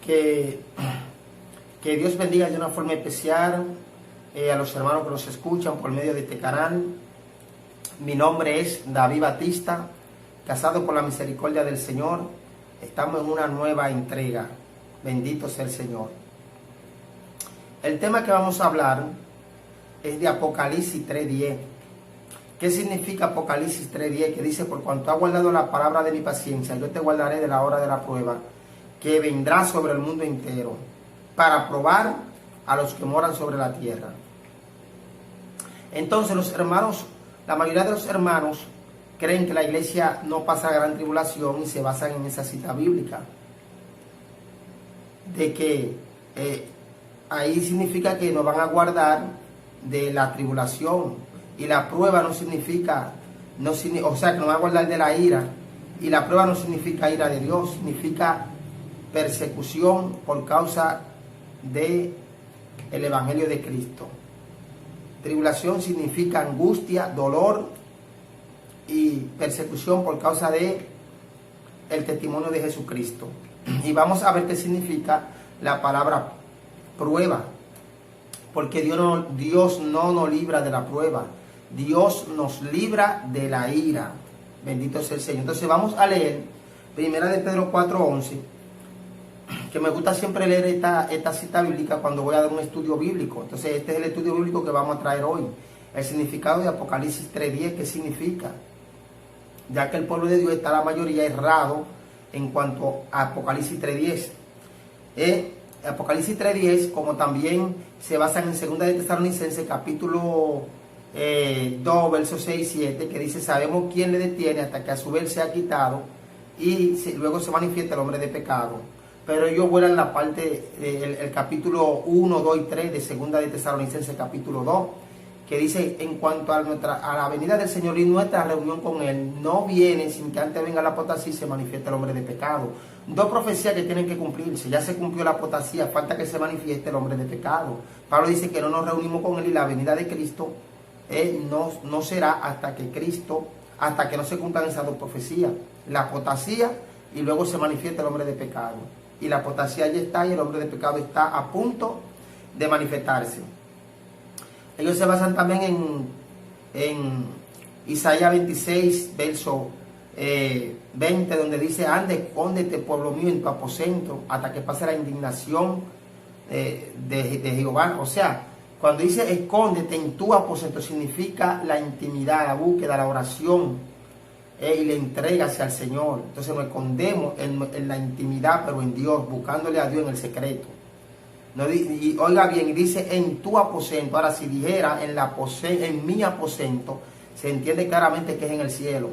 Que, que Dios bendiga de una forma especial a los hermanos que nos escuchan por medio de este canal. Mi nombre es David Batista, casado por la misericordia del Señor. Estamos en una nueva entrega. Bendito sea el Señor. El tema que vamos a hablar es de Apocalipsis 3:10. ¿Qué significa Apocalipsis 3:10? Que dice: por cuanto has guardado la palabra de mi paciencia, yo te guardaré de la hora de la prueba, que vendrá sobre el mundo entero, para probar a los que moran sobre la tierra. Entonces los hermanos, la mayoría de los hermanos creen que la iglesia no pasa gran tribulación y se basan en esa cita bíblica. De que ahí significa que nos van a guardar de la tribulación. Y la prueba no significa, o sea, que nos van a guardar de la ira. Y la prueba no significa ira de Dios, significa persecución por causa de el evangelio de Cristo. Tribulación significa angustia, dolor y persecución por causa de el testimonio de Jesucristo. Y vamos a ver qué significa la palabra prueba, porque Dios no nos libra de la prueba, Dios nos libra de la ira. Bendito sea el Señor. Entonces vamos a leer Primera de Pedro 4:11, que me gusta siempre leer esta cita bíblica cuando voy a dar un estudio bíblico. Entonces este es el estudio bíblico que vamos a traer hoy. El significado de Apocalipsis 3:10, ¿qué significa? Ya que el pueblo de Dios está la mayoría errado en cuanto a Apocalipsis 3:10. Apocalipsis 3:10, como también se basa en 2 de Tesalonicenses capítulo 2, versos 6 y 7, que dice: sabemos quién le detiene hasta que a su vez sea quitado y luego se manifiesta el hombre de pecado. Pero ellos vuelan la parte del capítulo 1, 2 y 3 de 2 de Tesalonicenses capítulo 2, que dice: en cuanto a la venida del Señor y nuestra reunión con Él, no viene sin que antes venga la apostasía y se manifieste el hombre de pecado. Dos profecías que tienen que cumplirse. Ya se cumplió la apostasía, falta que se manifieste el hombre de pecado. Pablo dice que no nos reunimos con Él y la venida de Cristo no será hasta que no se cumplan esas dos profecías. La apostasía y luego se manifieste el hombre de pecado. Y la apostasía ya está y el hombre de pecado está a punto de manifestarse. Ellos se basan también en Isaías 26, verso 20, donde dice: ande, escóndete, pueblo mío, en tu aposento, hasta que pase la indignación de Jehová. O sea, cuando dice escóndete en tu aposento, significa la intimidad, la búsqueda, la oración y la entrega hacia el Señor. Entonces nos escondemos en la intimidad, pero en Dios, buscándole a Dios en el secreto. No, y oiga bien, dice en tu aposento. Ahora, si dijera en mi aposento, se entiende claramente que es en el cielo,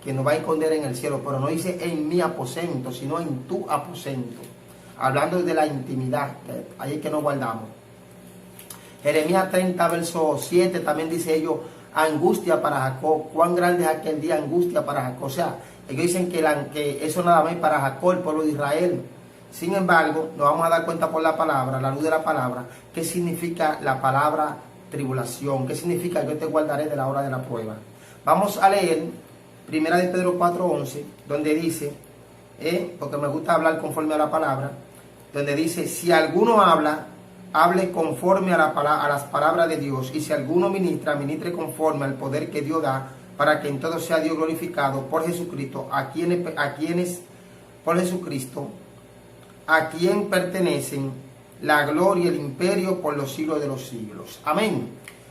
que nos va a esconder en el cielo, pero no dice en mi aposento, sino en tu aposento, hablando de la intimidad, ahí es que nos guardamos. Jeremías 30, verso 7, también dice ellos: angustia para Jacob, cuán grande es aquel día, angustia para Jacob. O sea, ellos dicen que eso nada más es para Jacob, el pueblo de Israel. Sin embargo, nos vamos a dar cuenta por la palabra, la luz de la palabra, qué significa la palabra tribulación, qué significa yo te guardaré de la hora de la prueba. Vamos a leer Primera de Pedro 4:11, donde dice, porque me gusta hablar conforme a la palabra, donde dice: si alguno habla, hable conforme a las palabras de Dios, y si alguno ministra, ministre conforme al poder que Dios da, para que en todo sea Dios glorificado por Jesucristo, por Jesucristo, a quien pertenecen la gloria y el imperio por los siglos de los siglos. Amén.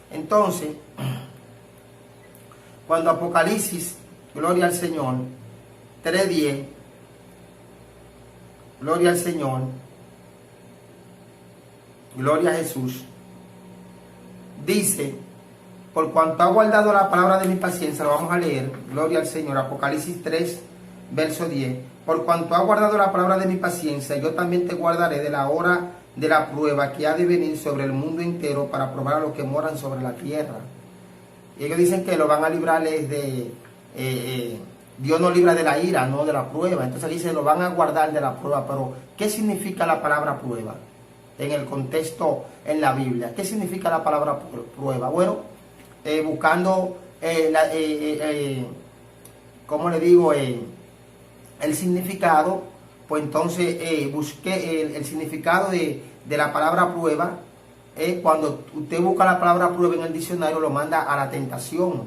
Entonces, cuando Apocalipsis, gloria al Señor, 3:10, gloria al Señor, gloria a Jesús, dice: por cuanto ha guardado la palabra de mi paciencia, lo vamos a leer, gloria al Señor, Apocalipsis 3, verso 10. Por cuanto ha guardado la palabra de mi paciencia, yo también te guardaré de la hora de la prueba que ha de venir sobre el mundo entero, para probar a los que moran sobre la tierra. Y ellos dicen que lo van a librarles Dios nos libra de la ira, no de la prueba. Entonces dice, lo van a guardar de la prueba. Pero, ¿qué significa la palabra prueba? En el contexto en la Biblia. ¿Qué significa la palabra prueba? Bueno, buscando, ¿cómo le digo? El significado, pues entonces busqué el significado de la palabra prueba. Cuando usted busca la palabra prueba en el diccionario, lo manda a la tentación,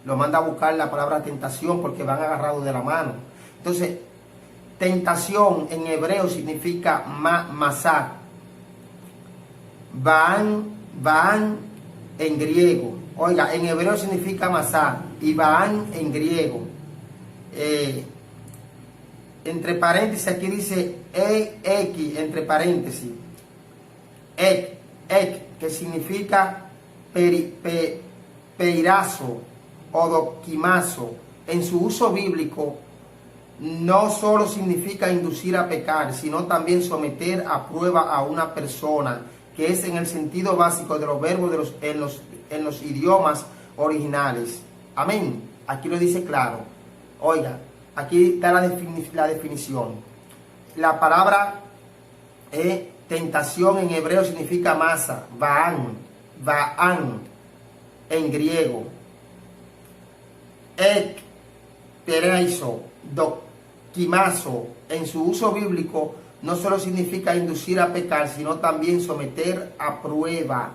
lo manda a buscar la palabra tentación, porque van agarrados de la mano. Entonces, tentación en hebreo significa masá. Baan en griego. Oiga, en hebreo significa masá y baan en griego. Entre paréntesis aquí dice X, entre paréntesis. Ek, que significa peirazo o doquimazo. En su uso bíblico no solo significa inducir a pecar, sino también someter a prueba a una persona, que es en el sentido básico de los verbos en los idiomas originales. Amén. Aquí lo dice claro. Oiga, aquí está la definición. La palabra tentación en hebreo significa masa, baan en griego. Ek, pereizo, doquimazo, en su uso bíblico no solo significa inducir a pecar, sino también someter a prueba.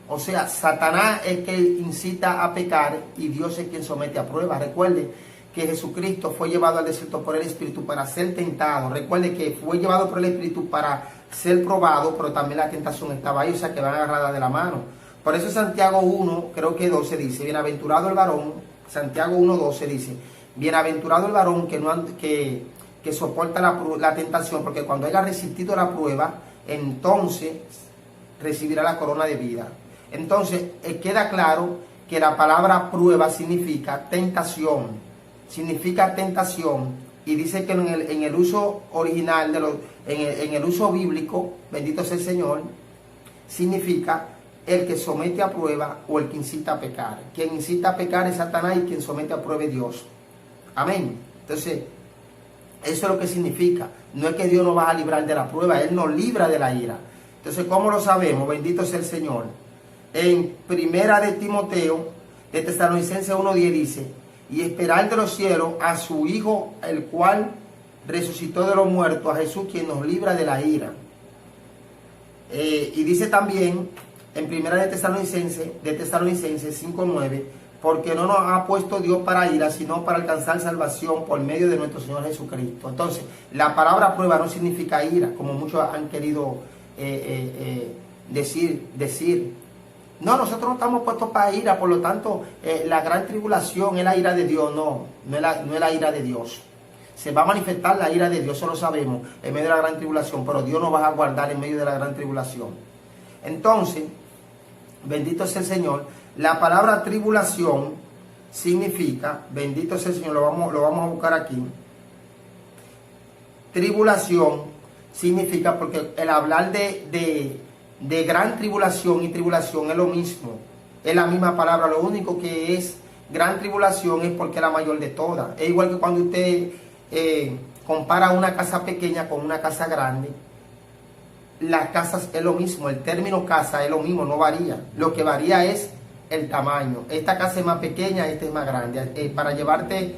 O sea, Satanás es el que incita a pecar y Dios es quien somete a prueba. Recuerde que Jesucristo fue llevado al desierto por el Espíritu para ser tentado. Recuerde que fue llevado por el Espíritu para ser probado, pero también la tentación estaba ahí, o sea que van agarradas de la mano. Por eso Santiago 1, creo que 12 dice, bienaventurado el varón, Santiago 1:12 dice, bienaventurado el varón que soporta la tentación, porque cuando haya resistido la prueba, entonces recibirá la corona de vida. Entonces, queda claro que la palabra prueba significa tentación, y dice que en el uso original, en el uso bíblico, bendito sea el Señor, significa el que somete a prueba o el que incita a pecar. Quien incita a pecar es Satanás y quien somete a prueba es Dios. Amén. Entonces, eso es lo que significa. No es que Dios nos va a librar de la prueba, Él nos libra de la ira. Entonces, ¿cómo lo sabemos? Bendito sea el Señor. En primera de Timoteo, de Tesalonicenses 1:10 dice, y esperar de los cielos a su Hijo, el cual resucitó de los muertos, a Jesús, quien nos libra de la ira. Y dice también, en primera de Tesalonicenses 5:9, porque no nos ha puesto Dios para ira, sino para alcanzar salvación por medio de nuestro Señor Jesucristo. Entonces, la palabra prueba no significa ira, como muchos han querido decir. No, nosotros no estamos puestos para ira, por lo tanto, la gran tribulación es la ira de Dios. No es la ira de Dios. Se va a manifestar la ira de Dios, eso lo sabemos, en medio de la gran tribulación, pero Dios nos va a guardar en medio de la gran tribulación. Entonces, bendito sea el Señor, la palabra tribulación significa, bendito sea el Señor, lo vamos a buscar aquí. Tribulación significa, porque el hablar de gran tribulación y tribulación es lo mismo, es la misma palabra, lo único que es gran tribulación es porque es la mayor de todas. Es igual que cuando usted compara una casa pequeña con una casa grande. Las casas es lo mismo, el término casa es lo mismo, no varía. Lo que varía es el tamaño. Esta casa es más pequeña, esta es más grande. Para llevarte,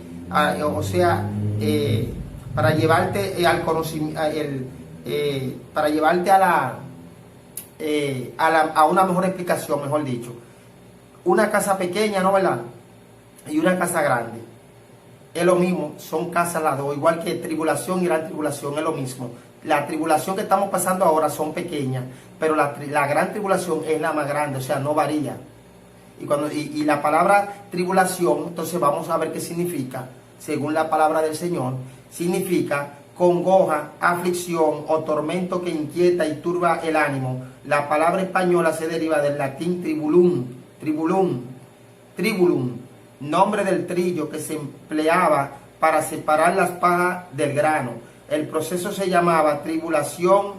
para llevarte al conocimiento, para llevarte a una mejor explicación, mejor dicho. Una casa pequeña, ¿no, verdad? Y una casa grande. Es lo mismo, son casas las dos, igual que tribulación y gran tribulación, es lo mismo. La tribulación que estamos pasando ahora son pequeñas, pero la gran tribulación es la más grande, o sea, no varía. Y la palabra tribulación, entonces vamos a ver qué significa, según la palabra del Señor, significa congoja, aflicción o tormento que inquieta y turba el ánimo. La palabra española se deriva del latín tribulum, nombre del trillo que se empleaba para separar las pajas del grano. El proceso se llamaba tribulación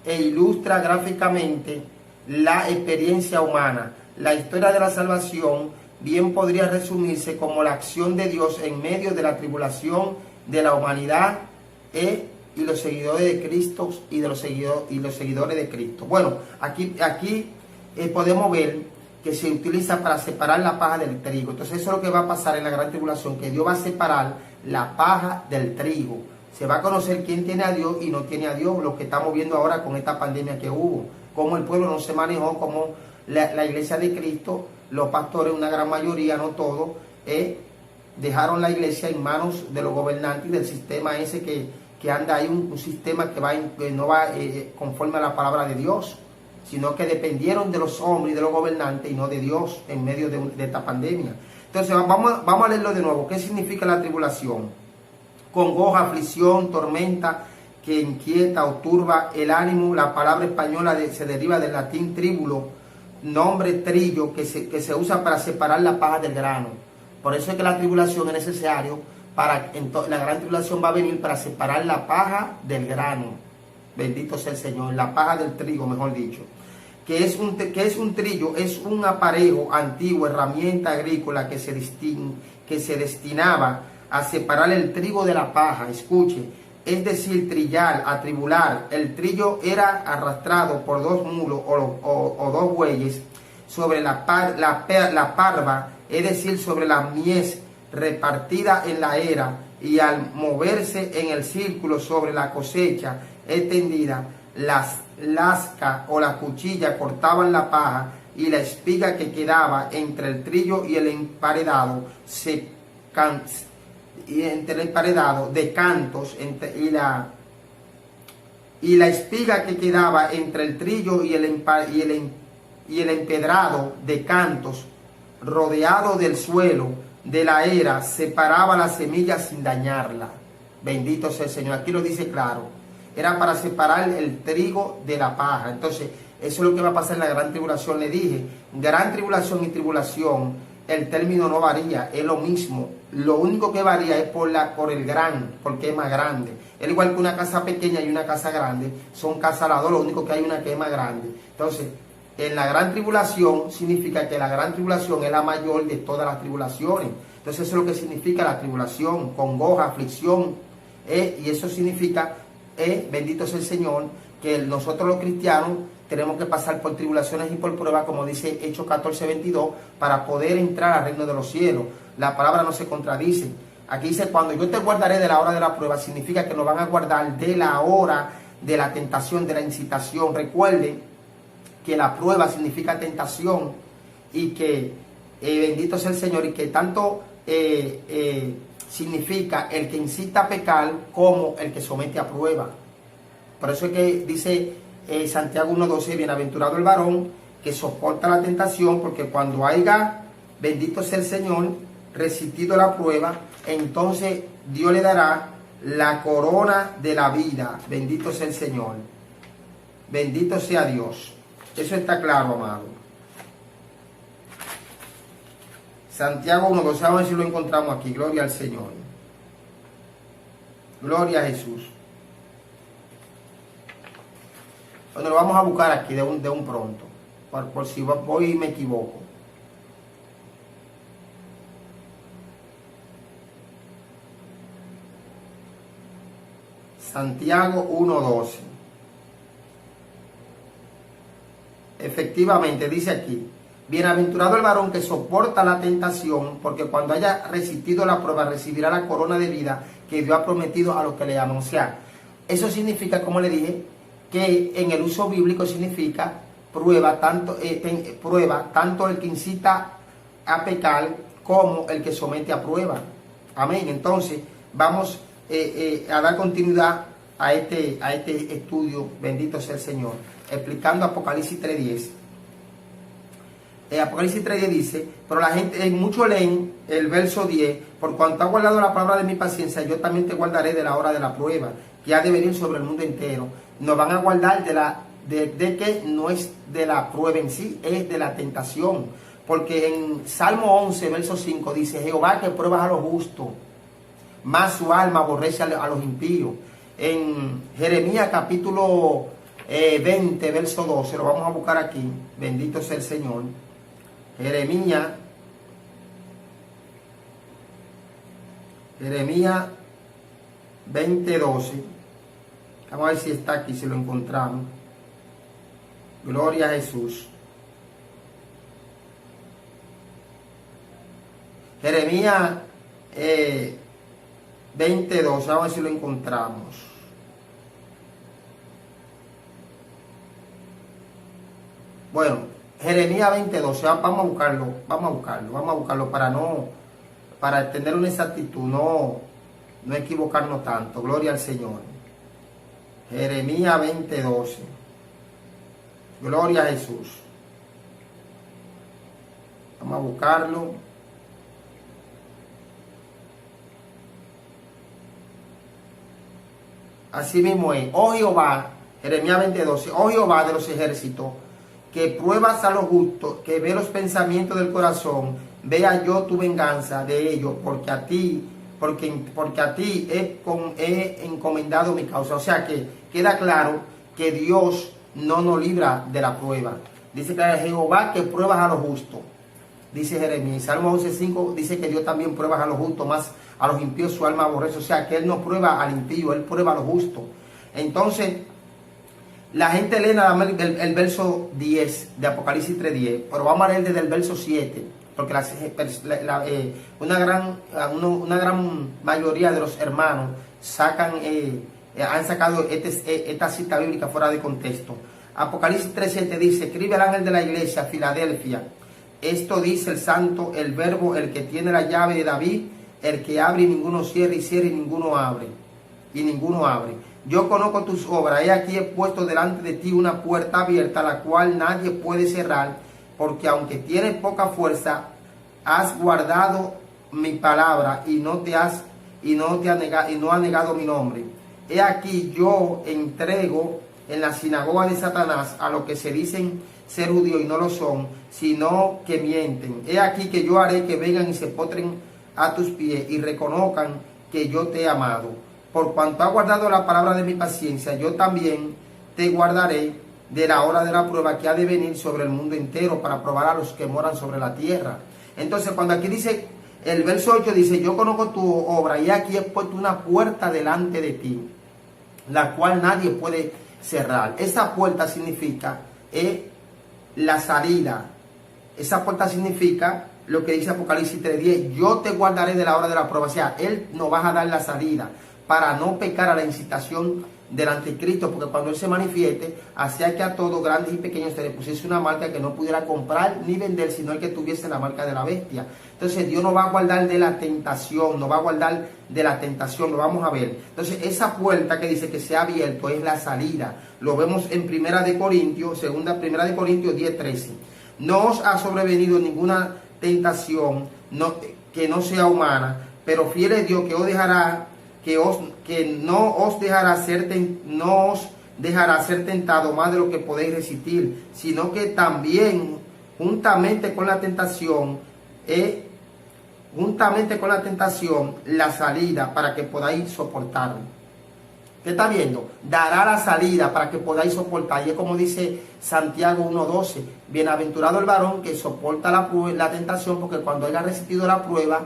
e ilustra gráficamente la experiencia humana. La historia de la salvación bien podría resumirse como la acción de Dios en medio de la tribulación de la humanidad y los seguidores de Cristo y los seguidores de Cristo. Bueno, aquí podemos ver que se utiliza para separar la paja del trigo. Entonces eso es lo que va a pasar en la gran tribulación, que Dios va a separar la paja del trigo. Se va a conocer quién tiene a Dios y no tiene a Dios, lo que estamos viendo ahora con esta pandemia que hubo. Cómo el pueblo no se manejó, cómo la iglesia de Cristo, los pastores, una gran mayoría, no todos, dejaron la iglesia en manos de los gobernantes y del sistema ese que anda ahí, un sistema que no va conforme a la palabra de Dios, sino que dependieron de los hombres y de los gobernantes y no de Dios en medio de esta pandemia. Entonces vamos a leerlo de nuevo. ¿Qué significa la tribulación? Congoja, aflicción, tormenta que inquieta o turba el ánimo. La palabra española se deriva del latín tribulo, nombre trillo, que se usa para separar la paja del grano. Por eso es que la tribulación es necesario, la gran tribulación va a venir para separar la paja del grano. Bendito sea el Señor, la paja del trigo, mejor dicho. ¿Qué es un trillo? Es un aparejo antiguo, herramienta agrícola que se destinaba a separar el trigo de la paja. Escuche, es decir, trillar, atribular. El trillo era arrastrado por 2 mulos o 2 bueyes sobre la parva, es decir, sobre la mies repartida en la era, y al moverse en el círculo sobre la cosecha extendida, las lasca o la cuchilla cortaban la paja, y la espiga que quedaba entre el trillo y el emparedado de cantos, y la espiga que quedaba entre el trillo y el empedrado de cantos, rodeado del suelo de la era, separaba la semilla sin dañarla. Bendito sea el Señor. Aquí lo dice claro. Era para separar el trigo de la paja. Entonces, eso es lo que va a pasar en la gran tribulación. Le dije, gran tribulación y tribulación, el término no varía, es lo mismo. Lo único que varía es por el gran, porque es más grande. Es igual que una casa pequeña y una casa grande, son casas a las dos, lo único que hay una que es más grande. Entonces, en la gran tribulación significa que la gran tribulación es la mayor de todas las tribulaciones. Entonces, eso es lo que significa la tribulación, congoja, aflicción, y eso significa, bendito sea el Señor, que nosotros los cristianos tenemos que pasar por tribulaciones y por pruebas, como dice Hechos 14:22, para poder entrar al reino de los cielos. La palabra no se contradice. Aquí dice, cuando yo te guardaré de la hora de la prueba, significa que nos van a guardar de la hora de la tentación, de la incitación. Recuerden que la prueba significa tentación, y que, bendito sea el Señor, y que tanto significa el que incita a pecar como el que somete a prueba. Por eso es que dice Santiago 1:12, bienaventurado el varón que soporta la tentación, porque cuando haya, bendito sea el Señor, resistido la prueba, entonces Dios le dará la corona de la vida. Bendito sea el Señor. Bendito sea Dios. Eso está claro, amado. Santiago 1:12, vamos a ver si lo encontramos aquí. Gloria al Señor. Gloria a Jesús. Bueno, lo vamos a buscar aquí de un pronto, por si voy y me equivoco. Santiago 1:12. Efectivamente, dice aquí, bienaventurado el varón que soporta la tentación, porque cuando haya resistido la prueba, recibirá la corona de vida que Dios ha prometido a los que le aman. O sea, eso significa, como le dije, que en el uso bíblico significa prueba, tanto el que incita a pecar como el que somete a prueba. Amén. Entonces, vamos a dar continuidad a este estudio, bendito sea el Señor, explicando Apocalipsis 3:10. Apocalipsis 3:10 dice, pero la gente, muchos leen el verso 10, por cuanto has guardado la palabra de mi paciencia, yo también te guardaré de la hora de la prueba, que ha de venir sobre el mundo entero. Nos van a guardar de que no es de la prueba en sí, es de la tentación. Porque en Salmo 11, verso 5 dice, Jehová que pruebas a los justos, más su alma aborrece a los impíos. En Jeremías capítulo 20, verso 12, lo vamos a buscar aquí, bendito sea el Señor. Jeremías 20:12. Vamos a ver si está aquí, si lo encontramos. Gloria a Jesús. Jeremías 22, vamos a ver si lo encontramos. Bueno, Jeremías 22, vamos a buscarlo para tener una exactitud, no equivocarnos tanto. Gloria al Señor. Jeremías 20:12. Gloria a Jesús. Vamos a buscarlo. Así mismo es. Oh Jehová, Jeremías 20:12. Oh Jehová de los ejércitos, que pruebas a los justos, que ve los pensamientos del corazón, vea yo tu venganza de ellos, porque a ti he encomendado mi causa. O sea que queda claro que Dios no nos libra de la prueba. Dice que es Jehová que pruebas a los justos. Dice Jeremías. Salmo 11:5 dice que Dios también prueba a los justos, más a los impíos su alma aborrece. O sea que Él no prueba al impío, Él prueba a los justos. Entonces, la gente lee nada más el verso 10 de Apocalipsis 3:10, pero vamos a leer desde el verso 7, porque una gran mayoría de los hermanos han sacado esta cita bíblica fuera de contexto. Apocalipsis 3:7 dice: escribe al ángel de la iglesia, Filadelfia. Esto dice el santo, el verbo, el que tiene la llave de David, el que abre y ninguno cierra, y cierra y ninguno abre. Yo conozco tus obras, he aquí he puesto delante de ti una puerta abierta, la cual nadie puede cerrar, porque aunque tienes poca fuerza, has guardado mi palabra y no has negado mi nombre. He aquí yo entrego en la sinagoga de Satanás a los que se dicen ser judíos y no lo son, sino que mienten. He aquí que yo haré que vengan y se postren a tus pies y reconozcan que yo te he amado. Por cuanto has guardado la palabra de mi paciencia, yo también te guardaré de la hora de la prueba que ha de venir sobre el mundo entero para probar a los que moran sobre la tierra. Entonces, cuando aquí dice, el verso 8 dice: yo conozco tu obra y aquí he puesto una puerta delante de ti, la cual nadie puede cerrar. Esa puerta significa la salida. Esa puerta significa lo que dice Apocalipsis 3:10: yo te guardaré de la hora de la prueba. O sea, Él nos va a dar la salida para no pecar a la incitación del anticristo, porque cuando Él se manifieste, hacía que a todos, grandes y pequeños, se le pusiese una marca que no pudiera comprar ni vender, sino el que tuviese la marca de la bestia. Entonces Dios nos va a guardar de la tentación, lo vamos a ver. Entonces esa puerta que dice que se ha abierto es la salida. Lo vemos en Primera de Corintios 10:13. No os ha sobrevenido ninguna tentación que no sea humana, pero fiel es Dios que no os dejará ser tentado más de lo que podéis resistir, sino que también juntamente con la tentación la salida para que podáis soportarlo. ¿Qué está viendo? Dará la salida para que podáis soportar. Y es como dice Santiago 1:12: bienaventurado el varón que soporta la tentación, porque cuando haya resistido la prueba,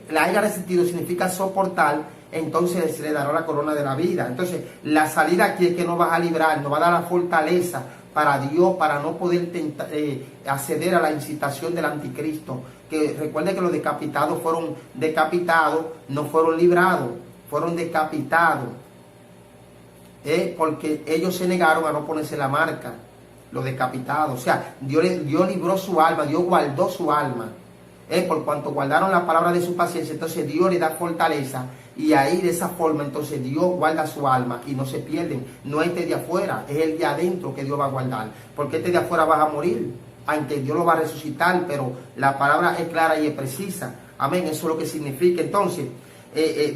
la haya resistido significa soportar, entonces se le dará la corona de la vida. Entonces la salida aquí es que nos va a librar, nos va a dar la fortaleza para Dios, para no poder acceder a la incitación del anticristo. Que recuerde que los decapitados fueron decapitados, no fueron librados, fueron decapitados, porque ellos se negaron a no ponerse la marca, los decapitados. O sea, Dios libró su alma, Dios guardó su alma, por cuanto guardaron la palabra de su paciencia. Entonces Dios le da fortaleza, y ahí de esa forma entonces Dios guarda su alma y no se pierden. No es este de afuera, es el de adentro que Dios va a guardar, porque este de afuera va a morir, aunque Dios lo va a resucitar, pero la palabra es clara y es precisa. Amén, eso es lo que significa. Entonces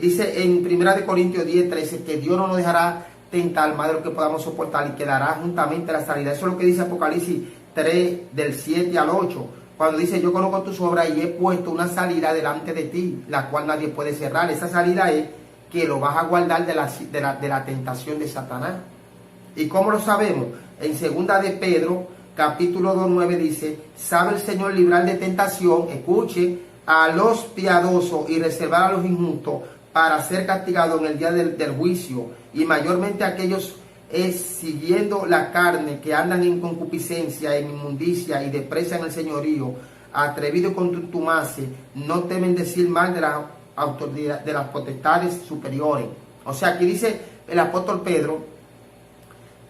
dice en 1 Corintios 10:13 que Dios no nos dejará tentar más de lo que podamos soportar, y quedará juntamente la salida. Eso es lo que dice Apocalipsis 3:7-8, cuando dice: yo conozco tus obras y he puesto una salida delante de ti, la cual nadie puede cerrar. Esa salida es que lo vas a guardar de la tentación de Satanás. ¿Y cómo lo sabemos? En 2 de Pedro capítulo 2:9 dice: sabe el Señor librar de tentación, escuche, a los piadosos y reservar a los injustos para ser castigados en el día del juicio, y mayormente aquellos siguiendo la carne, que andan en concupiscencia, en inmundicia, y desprecian el señorío, atrevido con contumacia, no temen decir mal autoridad, de las potestades superiores. O sea, aquí dice el apóstol Pedro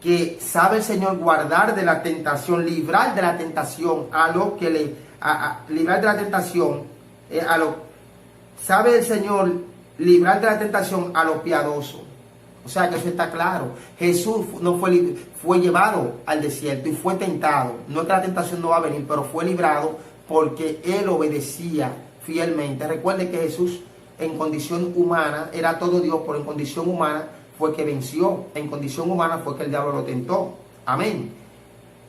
que sabe el Señor guardar de la tentación, librar de la tentación a lo que le, librar de la tentación, sabe el Señor librar de la tentación a lo piadoso. O sea que eso está claro. Jesús no fue llevado al desierto y fue tentado. No es que la tentación no va a venir, pero fue librado porque él obedecía fielmente. Recuerde que Jesús en condición humana era todo Dios, pero en condición humana fue que venció. En condición humana fue que el diablo lo tentó. Amén.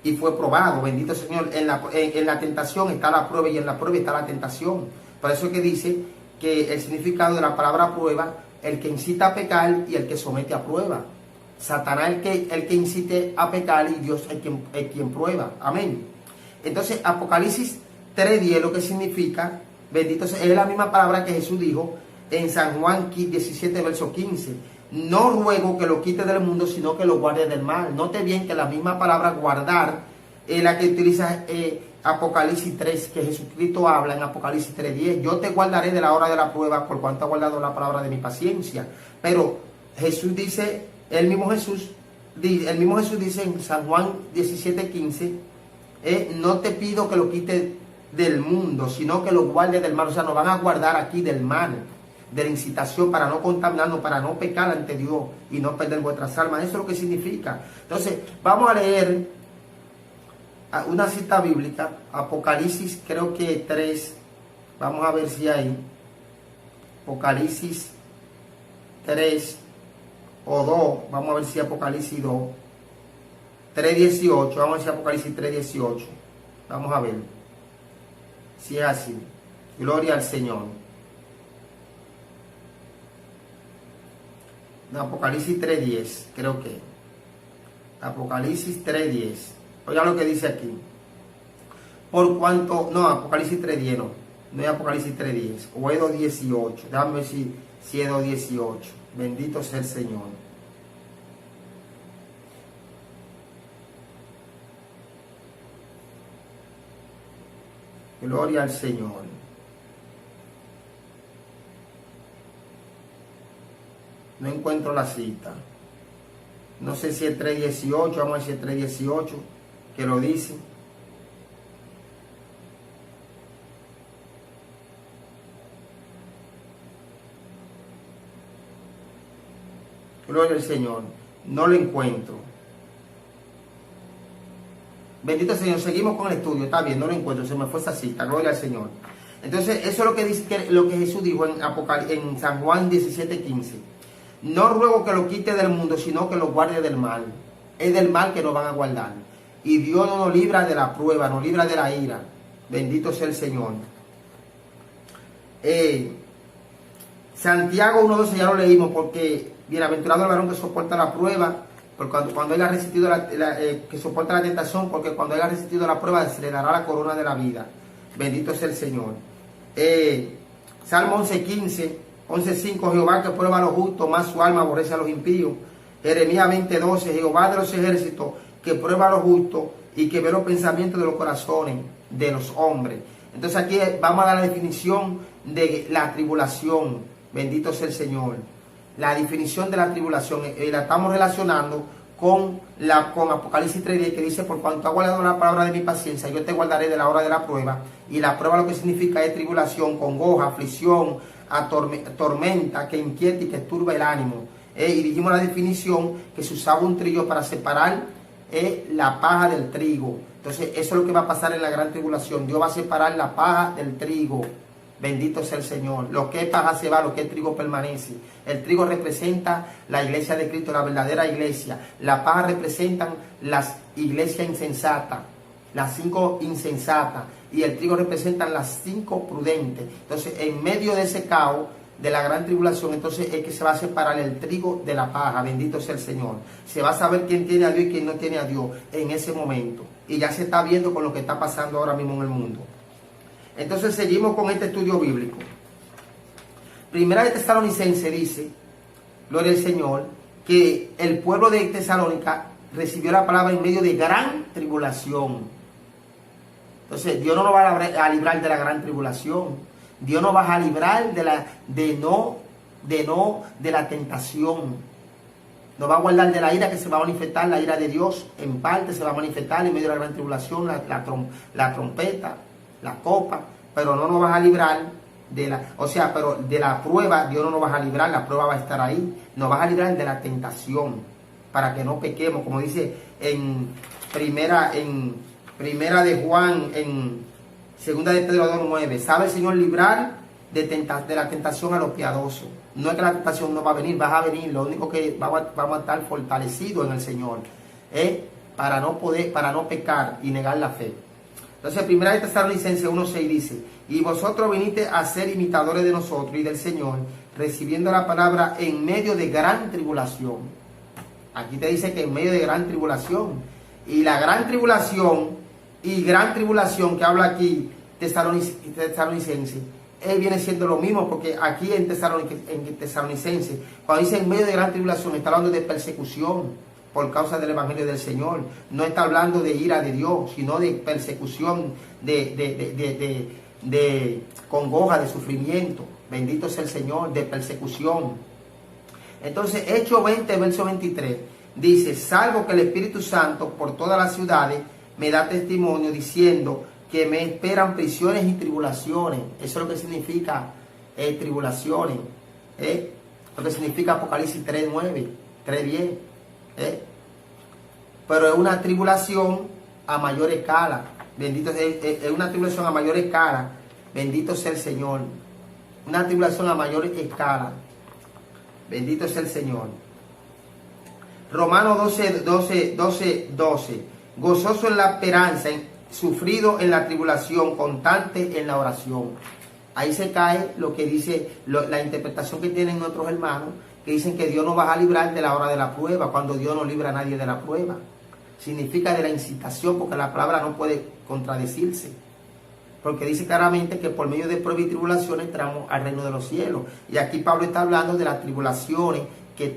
Y fue probado. Bendito Señor. En la tentación está la prueba y en la prueba está la tentación. Por eso es que dice que el significado de la palabra prueba, el que incita a pecar y el que somete a prueba. Satanás el que incite a pecar y Dios es quien prueba. Amén. Entonces, Apocalipsis 3:10 lo que significa, bendito sea, es la misma palabra que Jesús dijo en San Juan 17, verso 15. No ruego que lo quite del mundo, sino que lo guarde del mal. Note bien que la misma palabra guardar es la que utiliza Apocalipsis 3, que Jesucristo habla en Apocalipsis 3:10. Yo te guardaré de la hora de la prueba, por cuanto ha guardado la palabra de mi paciencia. Pero Jesús dice, el mismo Jesús dice en San Juan 17:15, no te pido que lo quite del mundo, sino que lo guarde del mal. O sea, nos van a guardar aquí del mal, de la incitación, para no contaminarnos, para no pecar ante Dios y no perder vuestras almas. Eso es lo que significa. Entonces, vamos a leer una cita bíblica, Apocalipsis creo que 3, vamos a ver si hay, Apocalipsis 3 o 2, vamos a ver si Apocalipsis 2, 3:18, vamos a ver si Apocalipsis 3:18, vamos a ver si es así. Gloria al Señor. No, Apocalipsis 3:10, creo que Apocalipsis 3:10. Oiga lo que dice aquí. Por cuanto, no, Apocalipsis 3:10 no es Apocalipsis 3:10, o es 2:18. Déjame ver si es 2:18. Bendito sea el Señor. Gloria al Señor. No encuentro la cita. No sé si es 3:18, vamos a ver si es 3:18. Que lo dice. Gloria al Señor. No lo encuentro. Bendito Señor. Seguimos con el estudio. Está bien, no lo encuentro. Se me fue esa cita. Gloria al Señor. Entonces, eso es lo que dice, lo que Jesús dijo en San Juan 17:15. No ruego que lo quite del mundo, sino que lo guarde del mal. Es del mal que nos van a guardar. Y Dios no nos libra de la prueba, nos libra de la ira. Bendito sea el Señor. Santiago 1:12 ya lo leímos, porque bienaventurado el varón que soporta la prueba, porque cuando haya resistido que soporta la tentación, porque cuando haya resistido la prueba se le dará la corona de la vida. Bendito sea el Señor. Salmo 11:5, Jehová que prueba a los justos, más su alma aborrece a los impíos. Jeremías 20:12, Jehová de los ejércitos, que prueba a los justos y que ve los pensamientos de los corazones de los hombres. Entonces aquí vamos a dar la definición de la tribulación. Bendito sea el Señor. La definición de la tribulación la estamos relacionando con Apocalipsis 3:10, que dice, por cuanto ha guardado la palabra de mi paciencia, yo te guardaré de la hora de la prueba. Y la prueba lo que significa es tribulación, congoja, aflicción, tormenta, que inquieta y que turba el ánimo. Y dijimos la definición que se usaba un trillo para separar la paja del trigo. Entonces eso es lo que va a pasar en la gran tribulación. Dios va a separar la paja del trigo. Bendito sea el Señor. Lo que es paja se va, lo que es trigo permanece. El trigo representa la iglesia de Cristo, la verdadera iglesia. La paja representan las iglesias insensatas, las 5 insensatas. Y el trigo representan las 5 prudentes. Entonces, en medio de ese caos de la gran tribulación, entonces es que se va a separar el trigo de la paja. Bendito sea el Señor. Se va a saber quién tiene a Dios y quién no tiene a Dios en ese momento. Y ya se está viendo con lo que está pasando ahora mismo en el mundo. Entonces seguimos con este estudio bíblico. Primera de Tesalonicenses dice, gloria al Señor, que el pueblo de Tesalónica recibió la palabra en medio de gran tribulación. Entonces Dios no nos va a librar de la gran tribulación. Dios nos va a librar de la tentación. Nos va a guardar de la ira que se va a manifestar, la ira de Dios en parte se va a manifestar en medio de la gran tribulación, la trompeta, la copa, pero no nos va a librar pero de la prueba. Dios no nos va a librar, la prueba va a estar ahí. Nos va a librar de la tentación para que no pequemos, como dice en primera de Juan, en segunda de Pedro 2:9. Sabe el Señor librar de la tentación a los piadosos. No es que la tentación no va a venir, va a venir. Lo único que vamos a estar fortalecidos en el Señor, para no pecar y negar la fe. Entonces, primera de Tesalonicenses 1:6 dice: y vosotros viniste a ser imitadores de nosotros y del Señor, recibiendo la palabra en medio de gran tribulación. Aquí te dice que en medio de gran tribulación. Y la gran tribulación que habla aquí Tesalonicenses, viene siendo lo mismo, porque aquí en Tesalonicenses, cuando dice en medio de gran tribulación, está hablando de persecución por causa del Evangelio del Señor. No está hablando de ira de Dios, sino de persecución, de congoja, de sufrimiento. Bendito sea el Señor, de persecución. Entonces, Hechos 20, verso 23, dice: salvo que el Espíritu Santo por todas las ciudades me da testimonio diciendo que me esperan prisiones y tribulaciones. Eso es lo que significa tribulaciones. Lo que significa Apocalipsis 3:9, 3:10. Pero es una tribulación a mayor escala. Bendito es una tribulación a mayor escala. Bendito sea el Señor. Una tribulación a mayor escala. Bendito sea el Señor. Romanos 12. Gozoso en la esperanza, sufrido en la tribulación, constante en la oración. Ahí se cae lo que dice, la interpretación que tienen nuestros hermanos, que dicen que Dios nos va a librar de la hora de la prueba, cuando Dios no libra a nadie de la prueba. Significa de la incitación, porque la palabra no puede contradecirse. Porque dice claramente que por medio de pruebas y tribulaciones entramos al reino de los cielos. Y aquí Pablo está hablando de las tribulaciones que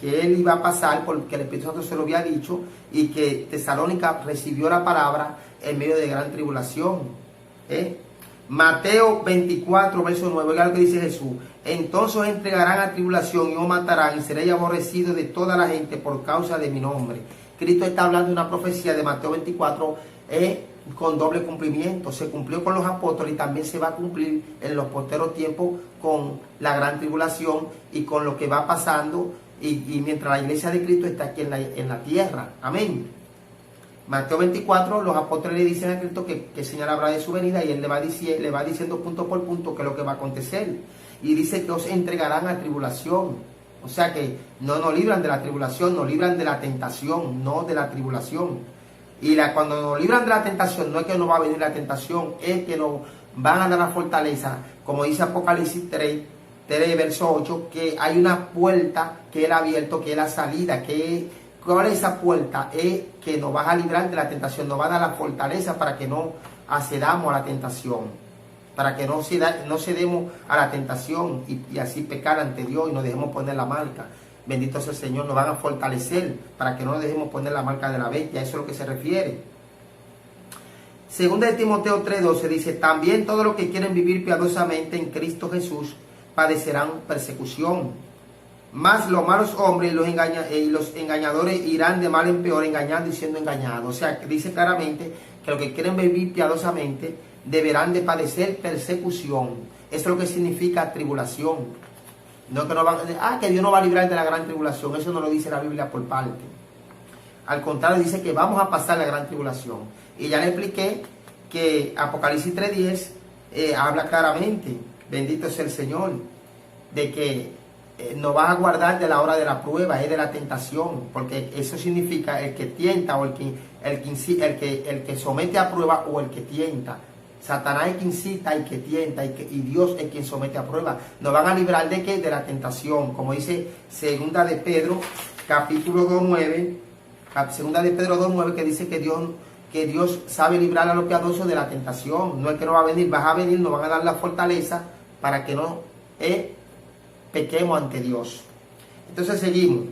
él iba a pasar, porque el Espíritu Santo se lo había dicho, y que Tesalónica recibió la palabra en medio de gran tribulación. Mateo 24, verso 9, oiga lo que dice Jesús: entonces os entregarán a tribulación y os matarán, y seréis aborrecidos de toda la gente por causa de mi nombre. Cristo está hablando de una profecía de Mateo 24 con doble cumplimiento. Se cumplió con los apóstoles y también se va a cumplir en los posteros tiempos con la gran tribulación y con lo que va pasando y mientras la iglesia de Cristo está aquí en la tierra. Amén. Mateo 24, los apóstoles le dicen a Cristo que señal habrá de su venida, y él le va diciendo punto por punto qué es lo que va a acontecer. Y dice que os entregarán a tribulación. O sea que no nos libran de la tribulación, nos libran de la tentación, no de la tribulación. Y cuando nos libran de la tentación, no es que nos va a venir la tentación, es que nos van a dar la fortaleza, como dice Apocalipsis 3, verso 8, que hay una puerta que Él ha abierto, que es la salida, ¿cuál es esa puerta? Es que nos va a librar de la tentación, nos va a dar la fortaleza para que no accedamos a la tentación, para que no cedemos a la tentación y así pecar ante Dios y nos dejemos poner la marca. Bendito sea el Señor, nos van a fortalecer para que no nos dejemos poner la marca de la bestia. Eso es lo que se refiere. Segunda de Timoteo 3:12 dice: también todos los que quieren vivir piadosamente en Cristo Jesús padecerán persecución. Mas los malos hombres y los engañadores irán de mal en peor, engañando y siendo engañados. O sea, dice claramente que los que quieren vivir piadosamente deberán de padecer persecución. Eso es lo que significa tribulación. No que Dios no va a librar de la gran tribulación. Eso no lo dice la Biblia por parte. Al contrario, dice que vamos a pasar la gran tribulación. Y ya le expliqué que Apocalipsis 3:10 habla claramente, bendito sea el Señor, de que nos va a guardar de la hora de la prueba, de la tentación, porque eso significa el que tienta o el que somete a prueba o el que tienta. Satanás es quien incita y que tienta, y Dios es quien somete a prueba. Nos van a librar de ¿qué? De la tentación, como dice segunda de Pedro, capítulo 2:9, segunda de Pedro 2:9, que dice que Dios sabe librar a los piadosos de la tentación. No es que no va a venir, vas a venir, nos van a dar la fortaleza para que no pequemos ante Dios. Entonces seguimos.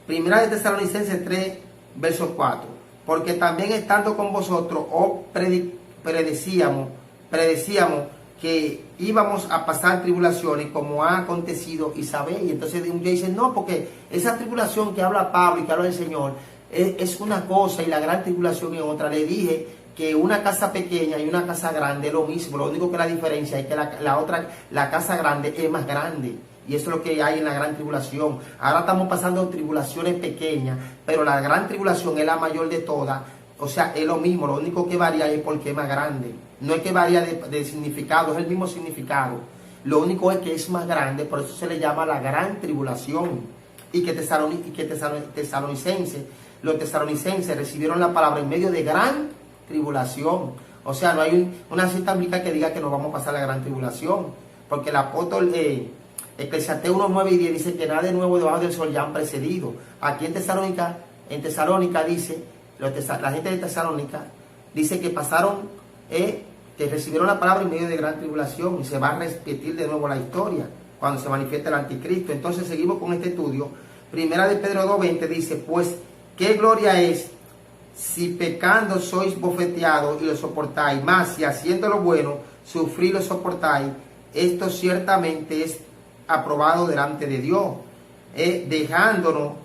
Primera de Tesalonicenses 3, verso 4. Porque también estando con vosotros os predecíamos que íbamos a pasar tribulaciones como ha acontecido y sabéis. Y entonces uno dice, no, porque esa tribulación que habla Pablo y que habla el Señor es una cosa y la gran tribulación es otra. Le dije que una casa pequeña y una casa grande es lo mismo, lo único que la diferencia es que la casa grande es más grande. Y eso es lo que hay en la gran tribulación. Ahora estamos pasando tribulaciones pequeñas, pero la gran tribulación es la mayor de todas. O sea, es lo mismo, lo único que varía es porque es más grande. No es que varía de significado, es el mismo significado. Lo único es que es más grande, por eso se le llama la gran tribulación. Y que los tesalonicenses recibieron la palabra en medio de gran tribulación. O sea, no hay una cita bíblica que diga que nos vamos a pasar la gran tribulación. Porque el apóstol Eclesiastés 1:9 y 10 dice que nada de nuevo debajo del sol ya han precedido. Aquí en Tesalónica dice, la gente de Tesalónica dice que pasaron, que recibieron la palabra en medio de gran tribulación, y se va a repetir de nuevo la historia cuando se manifieste el anticristo. Entonces seguimos con este estudio. Primera de Pedro 2:20 dice, pues qué gloria es si pecando sois bofeteados y lo soportáis, más si haciendo lo bueno sufrir lo soportáis, esto ciertamente es aprobado delante de Dios, dejándonos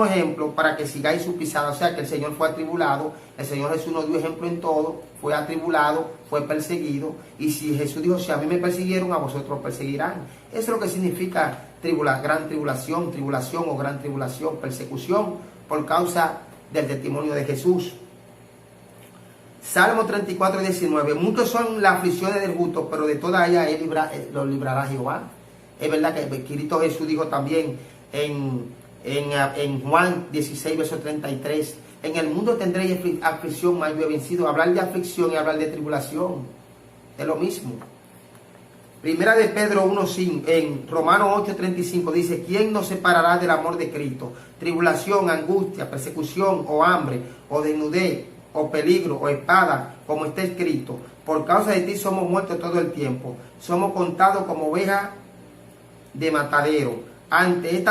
ejemplo para que sigáis su pisada. O sea que el Señor fue atribulado, el Señor Jesús nos dio ejemplo en todo, fue atribulado, fue perseguido, y si Jesús dijo, si a mí me persiguieron, a vosotros perseguirán. Eso es lo que significa gran tribulación o gran tribulación, persecución por causa del testimonio de Jesús. Salmo 34:19, muchos son las aflicciones del justo, pero de todas ellas los librará Jehová. Es verdad que Cristo Jesús dijo también en Juan 16, verso 33, en el mundo tendréis aflicción, mas yo he vencido. Hablar de aflicción y hablar de tribulación es lo mismo. Primera de Pedro 1:5, en Romanos 8:35 dice, ¿quién nos separará del amor de Cristo? Tribulación, angustia, persecución, o hambre, o desnudez, o peligro, o espada, como está escrito, por causa de ti somos muertos todo el tiempo, somos contados como ovejas de matadero. Ante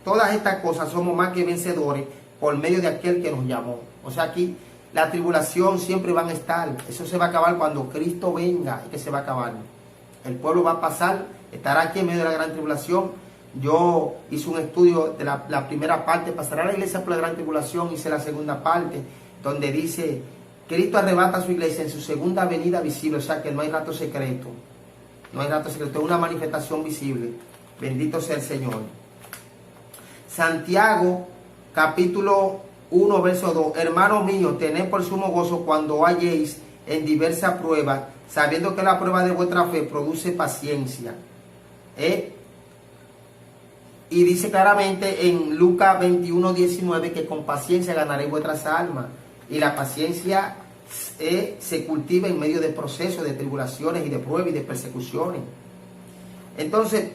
todas estas cosas somos más que vencedores por medio de aquel que nos llamó. O sea, aquí la tribulación siempre van a estar. Eso se va a acabar cuando Cristo venga, y que se va a acabar. El pueblo va a pasar, estará aquí en medio de la gran tribulación. Yo hice un estudio de la primera parte, pasará la iglesia por la gran tribulación, hice la segunda parte, donde dice, Cristo arrebata a su iglesia en su segunda venida visible. O sea que no hay rato secreto. No hay rato secreto, es una manifestación visible. Bendito sea el Señor. Santiago, capítulo 1, verso 2. Hermanos míos, tened por sumo gozo cuando halléis en diversas pruebas, sabiendo que la prueba de vuestra fe produce paciencia. Y dice claramente en Lucas 21:19 que con paciencia ganaréis vuestras almas. Y la paciencia se cultiva en medio de procesos, de tribulaciones y de pruebas y de persecuciones. Entonces,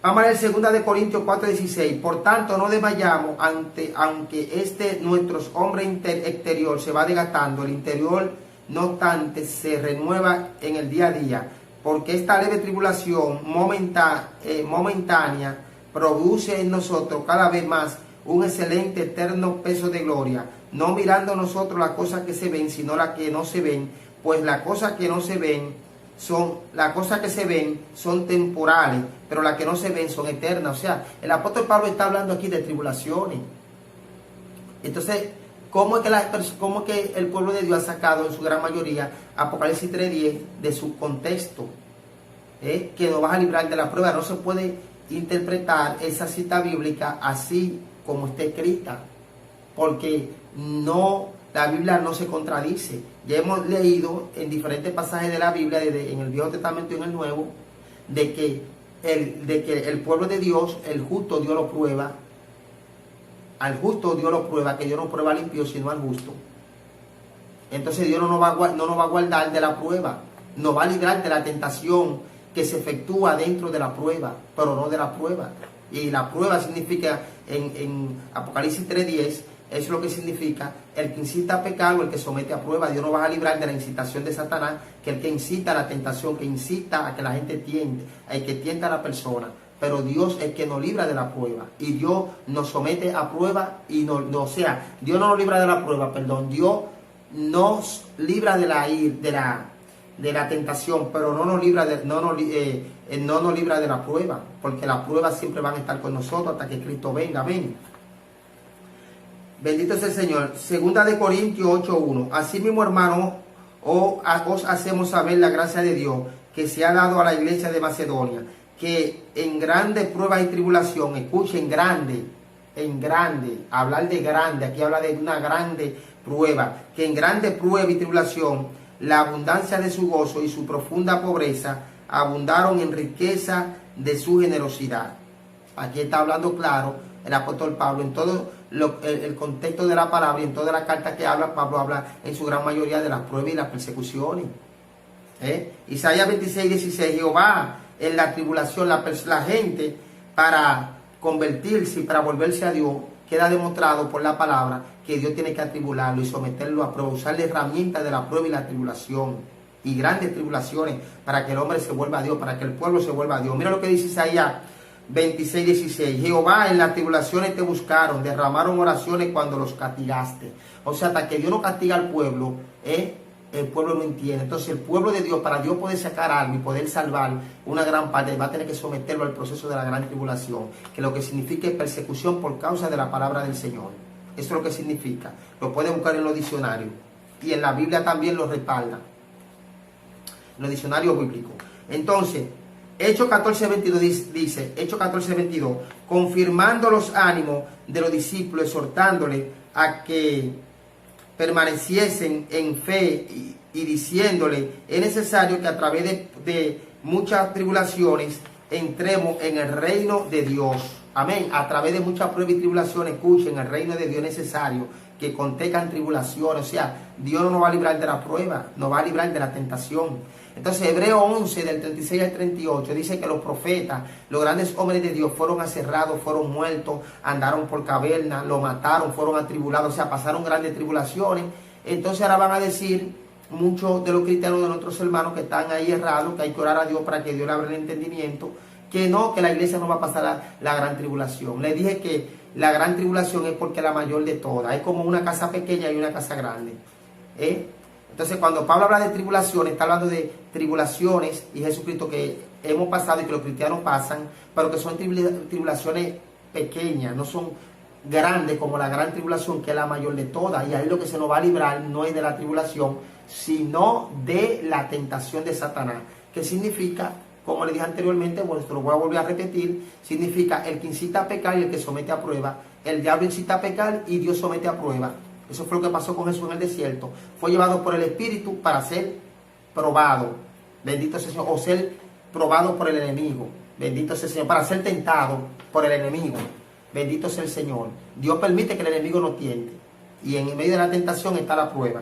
vamos a leer 2 de Corintios 4:16. Por tanto, no desmayamos aunque nuestro hombre exterior se va desgastando, el interior no obstante se renueva en el día a día, porque esta leve tribulación momentánea produce en nosotros cada vez más un excelente eterno peso de gloria, no mirando nosotros las cosas que se ven, sino las que no se ven, pues las cosas que se ven son temporales, pero las que no se ven son eternas. O sea, el apóstol Pablo está hablando aquí de tribulaciones. Entonces, ¿cómo es que el pueblo de Dios ha sacado en su gran mayoría Apocalipsis 3:10 de su contexto? Que nos va a librar de la prueba. No se puede interpretar esa cita bíblica así como está escrita, porque la Biblia no se contradice. Ya hemos leído en diferentes pasajes de la Biblia, en el Viejo Testamento y en el Nuevo, de que el pueblo de Dios, el justo, Dios lo prueba. Al justo Dios lo prueba, que Dios no prueba al impío sino al justo. Entonces Dios no nos va a guardar de la prueba, nos va a librar de la tentación que se efectúa dentro de la prueba, pero no de la prueba. Y la prueba significa, en Apocalipsis 3:10, eso es lo que significa el que incita a pecar o el que somete a prueba. Dios nos va a librar de la incitación de Satanás, que el que incita a la tentación, que incita a que la gente tiente, el que tienta a la persona. Pero Dios es el que nos libra de la prueba, y Dios nos somete a prueba, y Dios no nos libra de la prueba, Dios nos libra de de la tentación, pero no nos libra de la prueba, porque las pruebas siempre van a estar con nosotros hasta que Cristo venga. Amén. Bendito sea el Señor. Segunda de Corintios 8:1. Asimismo, hermanos, os hacemos saber la gracia de Dios que se ha dado a la iglesia de Macedonia, que en grandes pruebas y tribulación, escuchen, en grande, hablar de grande, aquí habla de una grande prueba, que en grande prueba y tribulación, la abundancia de su gozo y su profunda pobreza abundaron en riqueza de su generosidad. Aquí está hablando claro el apóstol Pablo en todo el contexto de la palabra y en todas las cartas que habla. Pablo habla en su gran mayoría de las pruebas y las persecuciones. Isaías 26:16, Jehová en la tribulación, la gente para convertirse y para volverse a Dios, queda demostrado por la palabra que Dios tiene que atribularlo y someterlo a prueba, usar la herramienta de la prueba y la tribulación y grandes tribulaciones para que el hombre se vuelva a Dios, para que el pueblo se vuelva a Dios. Mira lo que dice Isaías 26:16, Jehová en las tribulaciones te buscaron, derramaron oraciones cuando los castigaste. O sea, hasta que Dios no castiga al pueblo, el pueblo no entiende. Entonces el pueblo de Dios, para Dios poder sacar algo y poder salvar una gran parte, va a tener que someterlo al proceso de la gran tribulación, que lo que significa es persecución por causa de la palabra del Señor. Eso es lo que significa. Lo pueden buscar en los diccionarios y en la Biblia también lo respalda, en los diccionarios bíblicos. Entonces Hechos 14:22 dice, Hechos 14:22, confirmando los ánimos de los discípulos, exhortándoles a que permaneciesen en fe y diciéndole, es necesario que a través de muchas tribulaciones entremos en el reino de Dios. Amén. A través de muchas pruebas y tribulaciones, escuchen, el reino de Dios es necesario que contengan tribulaciones. O sea, Dios no nos va a librar de la prueba, nos va a librar de la tentación. Entonces Hebreos 11 del 36 al 38 dice que los profetas, los grandes hombres de Dios fueron aserrados, fueron muertos, andaron por cavernas, lo mataron, fueron atribulados, o sea, pasaron grandes tribulaciones. Entonces ahora van a decir muchos de los cristianos, de nuestros hermanos que están ahí errados, que hay que orar a Dios para que Dios le abra el entendimiento, que no, que la iglesia no va a pasar la gran tribulación. Les dije que la gran tribulación es porque es la mayor de todas. Es como una casa pequeña y una casa grande. Entonces, cuando Pablo habla de tribulaciones, está hablando de tribulaciones y Jesucristo que hemos pasado y que los cristianos pasan, pero que son tribulaciones pequeñas, no son grandes como la gran tribulación, que es la mayor de todas. Y ahí lo que se nos va a librar no es de la tribulación, sino de la tentación de Satanás. ¿Qué significa? Como le dije anteriormente, bueno, esto lo voy a volver a repetir, significa el que incita a pecar y el que somete a prueba. El diablo incita a pecar y Dios somete a prueba. Eso fue lo que pasó con Jesús en el desierto. Fue llevado por el Espíritu para ser probado. Bendito sea el Señor. O ser probado por el enemigo. Bendito sea el Señor. Para ser tentado por el enemigo. Bendito sea el Señor. Dios permite que el enemigo nos tiente. Y en medio de la tentación está la prueba.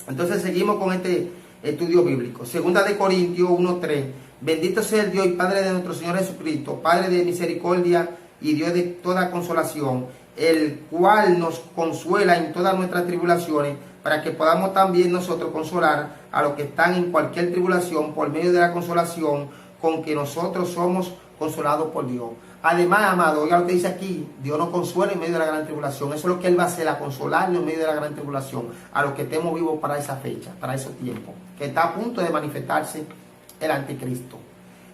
Entonces seguimos con este estudio bíblico. Segunda de Corintios 1:3. Bendito sea el Dios y Padre de nuestro Señor Jesucristo, Padre de misericordia y Dios de toda consolación, el cual nos consuela en todas nuestras tribulaciones, para que podamos también nosotros consolar a los que están en cualquier tribulación por medio de la consolación con que nosotros somos consolados por Dios. Además, amado, oiga lo que dice aquí, Dios nos consuela en medio de la gran tribulación. Eso es lo que Él va a hacer, a consolarnos en medio de la gran tribulación, a los que estemos vivos para esa fecha, para esos tiempos, que está a punto de manifestarse el anticristo.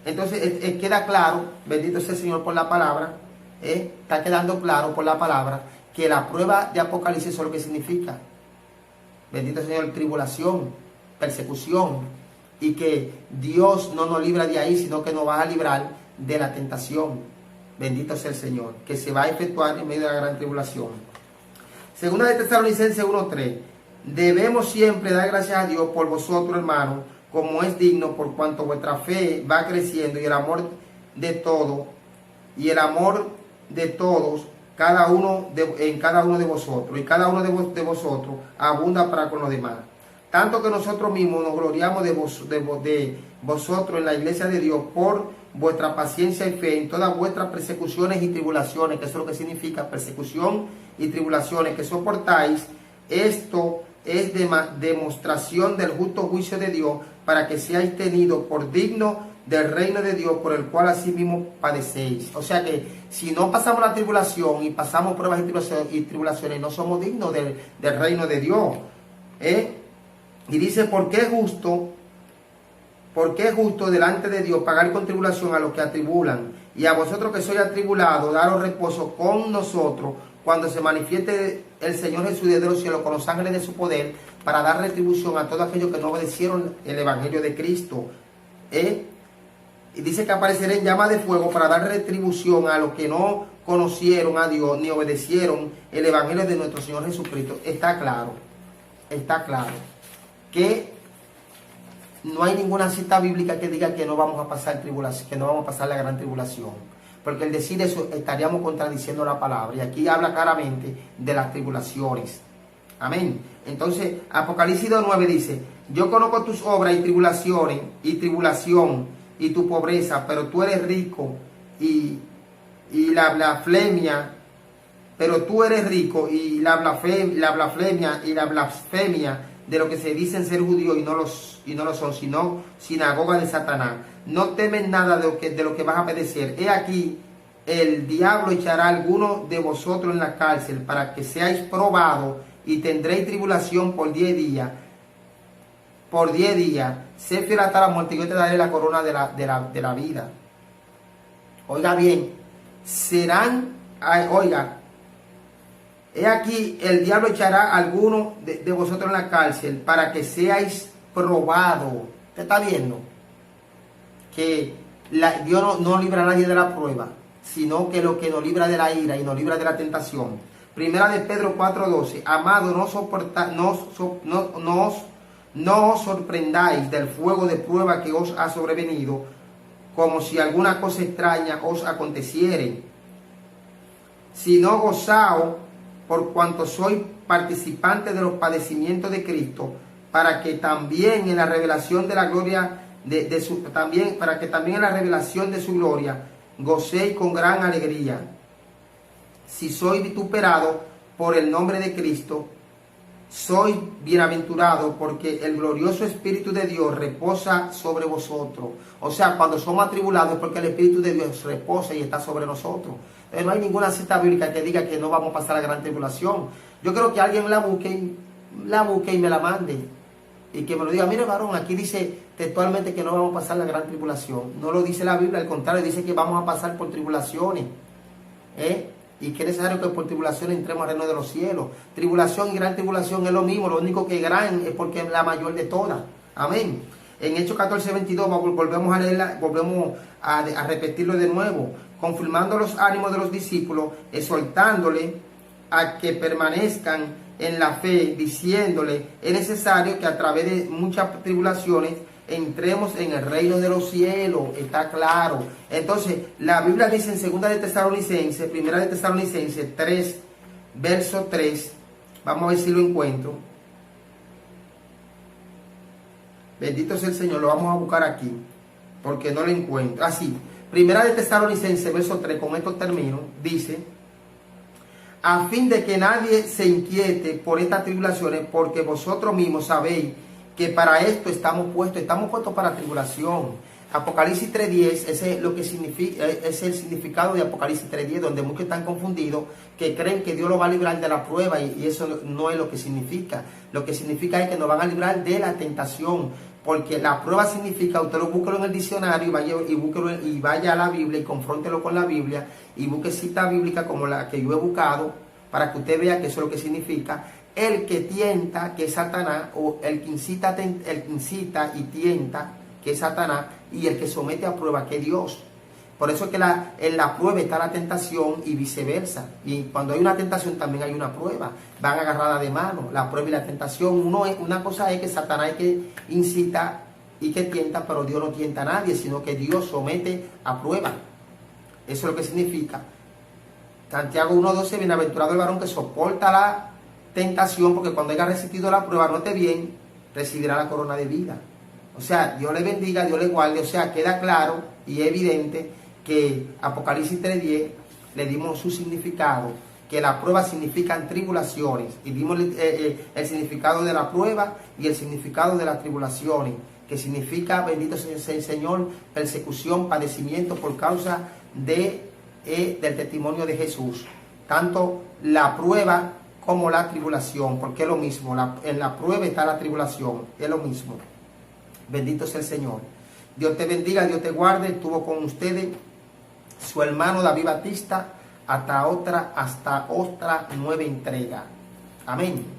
Entonces, queda claro, bendito sea el Señor por la palabra, está quedando claro por la palabra que la prueba de Apocalipsis es lo que significa. Bendito Señor, tribulación, persecución, y que Dios no nos libra de ahí, sino que nos va a librar de la tentación. Bendito sea el Señor, que se va a efectuar en medio de la gran tribulación. Segunda de Tesalonicenses 1:3. Debemos siempre dar gracias a Dios por vosotros, hermanos, como es digno, por cuanto vuestra fe va creciendo y el amor de todos en cada uno de vosotros, y cada uno de vosotros abunda para con los demás. Tanto que nosotros mismos nos gloriamos de vosotros en la iglesia de Dios por vuestra paciencia y fe en todas vuestras persecuciones y tribulaciones, que eso es lo que significa persecución y tribulaciones, que soportáis. Esto es demostración del justo juicio de Dios, para que seáis tenidos por dignos del reino de Dios, por el cual así mismo padecéis. O sea que si no pasamos la tribulación y pasamos pruebas y tribulaciones, no somos dignos del reino de Dios. Y dice, porque es justo porque es justo delante de Dios pagar con tribulación a los que atribulan, y a vosotros que sois atribulados, daros reposo con nosotros, cuando se manifieste el Señor Jesús desde los cielos con los ángeles de su poder, para dar retribución a todos aquellos que no obedecieron el Evangelio de Cristo. Y dice que aparecerá en llama de fuego para dar retribución a los que no conocieron a Dios ni obedecieron el Evangelio de nuestro Señor Jesucristo. Está claro que no hay ninguna cita bíblica que diga que no vamos a pasar tribulación, que no vamos a pasar la gran tribulación. Porque al decir eso estaríamos contradiciendo la palabra. Y aquí habla claramente de las tribulaciones. Amén. Entonces, Apocalipsis 2:9 dice: yo conozco tus obras y tribulaciones, y tribulación, y tu pobreza, pero tú eres rico, y la blasfemia, pero tú eres rico, y la blasfemia y la blasfemia de lo que se dicen ser judíos y no lo son, sino sinagoga de Satanás. No temen nada de lo que vas a padecer. He aquí, el diablo echará a alguno de vosotros en la cárcel para que seáis probados, y tendréis tribulación por 10 días. Por 10 días. Sé fiel hasta la muerte, y yo te daré la corona de la vida. Oiga bien, he aquí, el diablo echará a alguno de vosotros en la cárcel para que seáis probados. ¿Usted está viendo? Que Dios no libra a nadie de la prueba, sino que lo que nos libra de la ira y nos libra de la tentación. Primera de Pedro 4:12. Amado, no os sorprendáis del fuego de prueba que os ha sobrevenido, como si alguna cosa extraña os aconteciere, sino gozaos por cuanto sois participantes de los padecimientos de Cristo, para que también en la revelación de la gloria para que también en la revelación de su gloria gocéis con gran alegría. Si sois vituperados por el nombre de Cristo, sois bienaventurados, porque el glorioso Espíritu de Dios reposa sobre vosotros. O sea, cuando somos atribulados es porque el Espíritu de Dios reposa y está sobre nosotros. Entonces, no hay ninguna cita bíblica que diga que no vamos a pasar la gran tribulación. Yo creo que alguien la busque y me la mande. Y que me lo diga: mire, varón, aquí dice textualmente que no vamos a pasar la gran tribulación. No lo dice la Biblia, al contrario, dice que vamos a pasar por tribulaciones. Y que es necesario que por tribulación entremos al reino de los cielos. Tribulación y gran tribulación es lo mismo, lo único que gran es porque es la mayor de todas. Amén. En Hechos 14:22 volvemos a leerla, volvemos a repetirlo de nuevo, confirmando los ánimos de los discípulos, exhortándole a que permanezcan en la fe, diciéndole: es necesario que a través de muchas tribulaciones entremos en el reino de los cielos. Está claro. Entonces, la Biblia dice en 1 de Tesalonicenses 3, verso 3. Vamos a ver si lo encuentro. Bendito sea el Señor. Lo vamos a buscar aquí, porque no lo encuentro. Así, 1 de Tesalonicenses, verso 3, con esto termino. Dice: a fin de que nadie se inquiete por estas tribulaciones, porque vosotros mismos sabéis que para esto estamos puestos para tribulación. Apocalipsis 3:10, ese es lo que significa, es el significado de Apocalipsis 3:10, donde muchos están confundidos, que creen que Dios los va a librar de la prueba, y eso no es lo que significa. Lo que significa es que nos van a librar de la tentación, porque la prueba significa, usted lo búsquelo en el diccionario y vaya a la Biblia y confróntelo con la Biblia y busque cita bíblica como la que yo he buscado, para que usted vea que eso es lo que significa. El que tienta, que es Satanás, o el que incita y tienta, que es Satanás, y el que somete a prueba, que es Dios. Por eso es que en la prueba está la tentación y viceversa. Y cuando hay una tentación también hay una prueba. Van agarradas de mano, la prueba y la tentación. Una cosa es que Satanás es que incita y que tienta, pero Dios no tienta a nadie, sino que Dios somete a prueba. Eso es lo que significa. Santiago 1:12, bienaventurado el varón que soporta la tentación, porque cuando haya resistido la prueba, note bien, recibirá la corona de vida. O sea, Dios le bendiga, Dios le guarde. O sea, queda claro y evidente que Apocalipsis 3:10 le dimos su significado, que la prueba significan tribulaciones, y dimos el significado de la prueba y el significado de las tribulaciones, que significa, bendito sea el Señor, persecución, padecimiento por causa del testimonio de Jesús. Tanto la prueba como la tribulación, porque es lo mismo. En la prueba está la tribulación, es lo mismo. Bendito sea el Señor. Dios te bendiga, Dios te guarde. Estuvo con ustedes su hermano David Batista hasta otra nueva entrega. Amén.